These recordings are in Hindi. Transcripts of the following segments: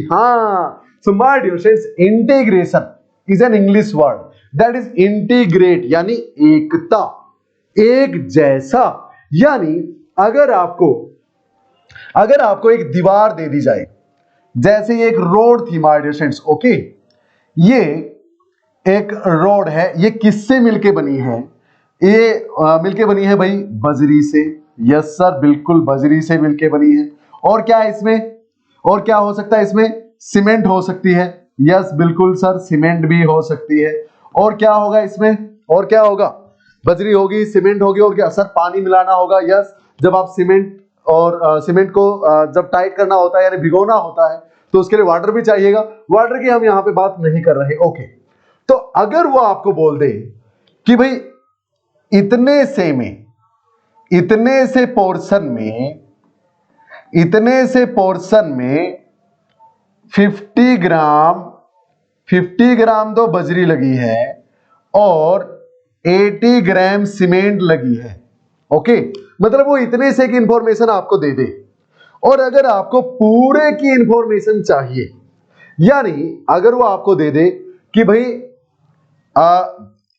हाँ, so my dear friends, integration is an English word that is integrate यानी एकता, एक जैसा। यानी अगर आपको एक दीवार दे दी जाए, जैसे ये एक रोड थी माय डियर फ्रेंड्स, ओके, ये एक रोड है, ये किससे मिलके बनी है? ये मिलके बनी है भाई बजरी से। यस सर, बिल्कुल बजरी से मिलके बनी है। और क्या है इसमें? और क्या हो सकता है इसमें? सीमेंट हो सकती है। यस बिल्कुल सर, सीमेंट भी हो सकती है। और क्या होगा इसमें? और क्या होगा? बजरी होगी, सीमेंट होगी, और क्या सर? पानी मिलाना होगा। यस, जब आप सीमेंट को जब टाइट करना होता है यानी भिगोना होता है तो उसके लिए वाटर भी चाहिएगा। वाटर की हम यहाँ पे बात नहीं कर रहे, ओके। तो अगर वो आपको बोल दे कि भाई इतने से पोर्शन में 50 ग्राम तो बजरी लगी है और 80 ग्राम सीमेंट लगी है, ओके। मतलब वो इतने से की इंफॉर्मेशन आपको दे दे, और अगर आपको पूरे की इंफॉर्मेशन चाहिए, यानी अगर वो आपको दे दे कि भाई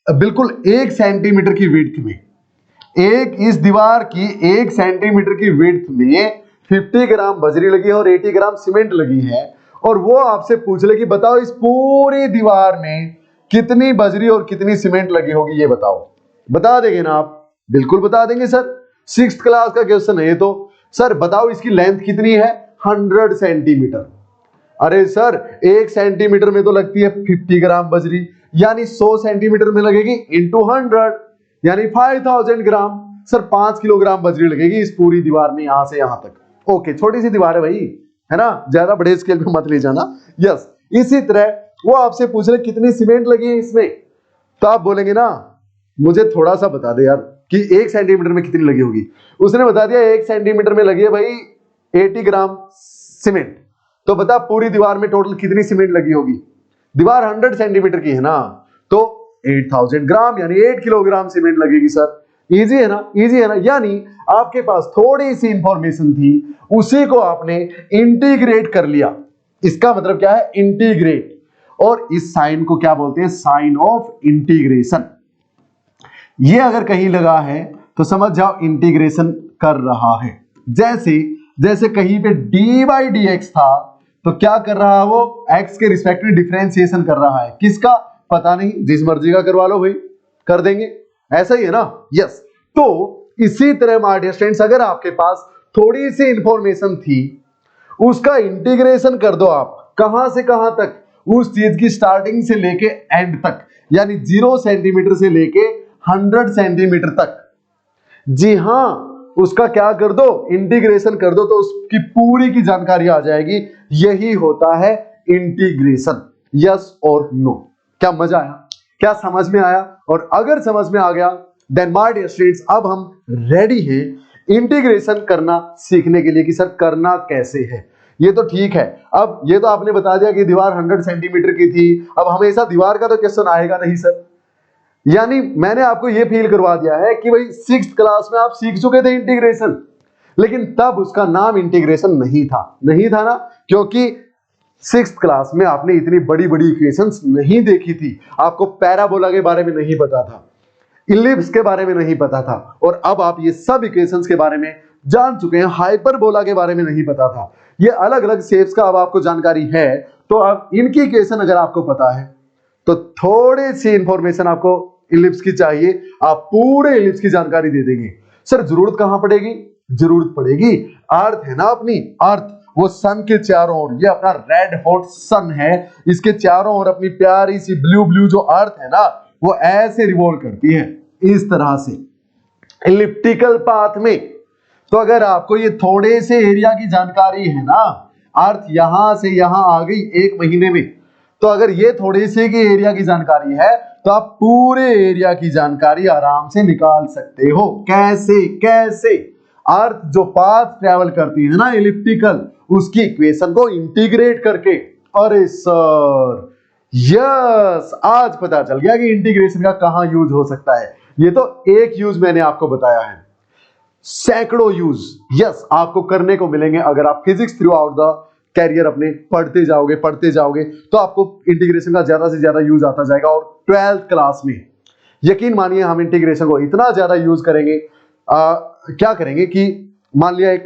बिल्कुल 1 सेंटीमीटर की विड्थ में, इस दीवार की 1 सेंटीमीटर की विड्थ में 50 ग्राम बजरी लगी है और 80 ग्राम सीमेंट लगी है, और वो आपसे पूछ ले कि बताओ इस पूरी दीवार में कितनी बजरी और कितनी सीमेंट लगी होगी, ये बताओ। बता देंगे ना आप? बिल्कुल बता देंगे सर, 6th क्लास का क्वेश्चन है ये तो। सर बताओ इसकी लेंथ कितनी है? 100 सेंटीमीटर। अरे सर 1 सेंटीमीटर में तो लगती है 50 ग्राम बजरी, यानी 100 सेंटीमीटर में लगेगी इंटू 100 यानी 5000 ग्राम। सर 5 किलोग्राम बजरी लगेगी इस पूरी दीवार में यहां से यहां तक। ओके, छोटी सी दीवार है भाई, है ना, ज्यादा बड़े स्केल पे मत ले जाना। यस, इसी तरह वो आपसे पूछ रहे कितनी सीमेंट लगी है इसमें, तो आप बोलेंगे ना मुझे थोड़ा सा बता दे यार कि 1 सेंटीमीटर में कितनी लगी होगी। उसने बता दिया 1 सेंटीमीटर में लगी है भाई 80 ग्राम सीमेंट। तो बता पूरी दीवार में टोटल कितनी सीमेंट लगी होगी? दीवार 100 सेंटीमीटर की है ना, तो 8000 ग्राम यानी 8 किलोग्राम सीमेंट लगेगी सर। इजी है ना, इजी है ना। यानी आपके पास थोड़ी सी इंफॉर्मेशन थी, उसी को आपने इंटीग्रेट कर लिया। इसका मतलब क्या है? इंटीग्रेट। और इस साइन को क्या बोलते हैं? Sign of integration. ये अगर कहीं लगा है तो समझ जाओ इंटीग्रेशन कर रहा है। जैसे कहीं पे dy dx था तो क्या कर रहा है वो? x के रिस्पेक्ट में डिफरेंशिएशन कर रहा है। किसका? पता नहीं, जिस मर्जी का करवा लो भाई, कर देंगे। ऐसा ही है ना? यस। तो इसी तरह माय डियर स्टूडेंट्स, अगर आपके पास थोड़ी सी इंफॉर्मेशन थी, उसका इंटीग्रेशन कर दो आप। कहां से कहां तक? उस चीज की स्टार्टिंग से लेके एंड तक, यानी 0 सेंटीमीटर से लेके 100 सेंटीमीटर तक। जी हां, उसका क्या कर दो? इंटीग्रेशन कर दो, तो उसकी पूरी की जानकारी आ जाएगी। यही होता है इंटीग्रेशन। यस और नो? क्या मजा आया? क्या समझ में आया? और अगर समझ में आ गया देन माय डियर स्टूडेंट्स, अब हम रेडी हैं इंटीग्रेशन करना सीखने के लिए कि सर करना कैसे है। ये तो ठीक है, अब ये तो आपने बता दिया कि दीवार 100 सेंटीमीटर की थी, अब हमेशा दीवार का तो क्वेश्चन आएगा नहीं सर। यानी मैंने आपको ये फील करवा दिया है कि भाई 6th क्लास में आप सीख चुके थे इंटीग्रेशन, लेकिन तब उसका नाम इंटीग्रेशन नहीं था ना, क्योंकि 6th क्लास में आपने इतनी बड़ी बड़ी इक्वेशंस नहीं देखी थी। आपको पैराबोला के बारे में नहीं पता था, इलिप्स के बारे में नहीं पता था, और अब आप ये सब इक्वेशंस के बारे में जान चुके हैं। हाइपरबोला के बारे में नहीं पता था। ये अलग अलग शेप्स का अब आपको जानकारी है, तो अब इनकी इक्वेशन अगर आपको पता है तो थोड़ी सी इंफॉर्मेशन आपको इलिप्स की चाहिए, आप पूरे इलिप्स की जानकारी दे देंगे। सर जरूरत कहां पड़ेगी? जरूरत पड़ेगी अर्थ है ना, अपनी अर्थ, वो सन के चारों ओर, ये अपना रेड हॉट सन है, इसके चारों ओर अपनी प्यारी सी ब्लू जो अर्थ है ना, वो ऐसे रिवॉल्व करती है इस तरह से इलिप्टिकल पाथ में। तो अगर आपको ये थोड़े से एरिया की जानकारी है ना, अर्थ यहां से यहां आ गई 1 महीने में, तो अगर ये थोड़े से की एरिया की जानकारी है तो आप पूरे एरिया की जानकारी आराम से निकाल सकते हो। कैसे? अर्थ जो पाथ ट्रेवल करती है ना इलिप्टिकल, उसकी इक्वेशन को इंटीग्रेट करके। अरे सर यस, आज पता चल गया कि इंटीग्रेशन का कहां यूज हो सकता है। ये तो एक यूज मैंने आपको बताया है, सैकड़ों यूज यस आपको करने को मिलेंगे अगर आप physics throughout the career अपने पढ़ते जाओगे तो आपको इंटीग्रेशन का ज्यादा से ज्यादा यूज आता जाएगा। और 12th क्लास में यकीन मानिए हम इंटीग्रेशन को इतना ज्यादा यूज करेंगे, क्या करेंगे कि मान लिया एक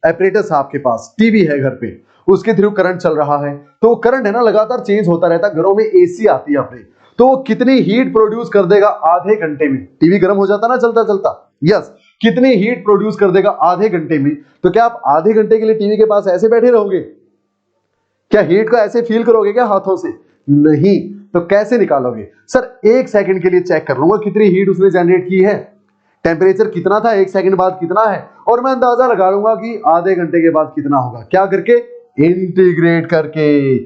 एपरेटस आपके पास टीवी है घर पे, उसके थ्रू करंट चल रहा है, तो वो करंट है ना लगातार चेंज होता रहता है। घरों में एसी आती है अपने, तो वो कितनी हीट प्रोड्यूस कर देगा आधे घंटे में। टीवी गर्म हो जाता ना चलता चलता, यस, कितनी हीट प्रोड्यूस कर देगा आधे घंटे में। तो क्या आप आधे घंटे के लिए टीवी के पास ऐसे बैठे रहोगे? क्या हीट को ऐसे फील करोगे क्या हाथों से? नहीं। तो कैसे निकालोगे? सर 1 सेकंड के लिए चेक कर लूंगा कितनी हीट उसने जनरेट की है, टेम्परेचर कितना था, 1 सेकंड बाद कितना है, और मैं अंदाजा लगा लूंगा कि आधे घंटे के बाद कितना होगा। क्या करके? इंटीग्रेट करके।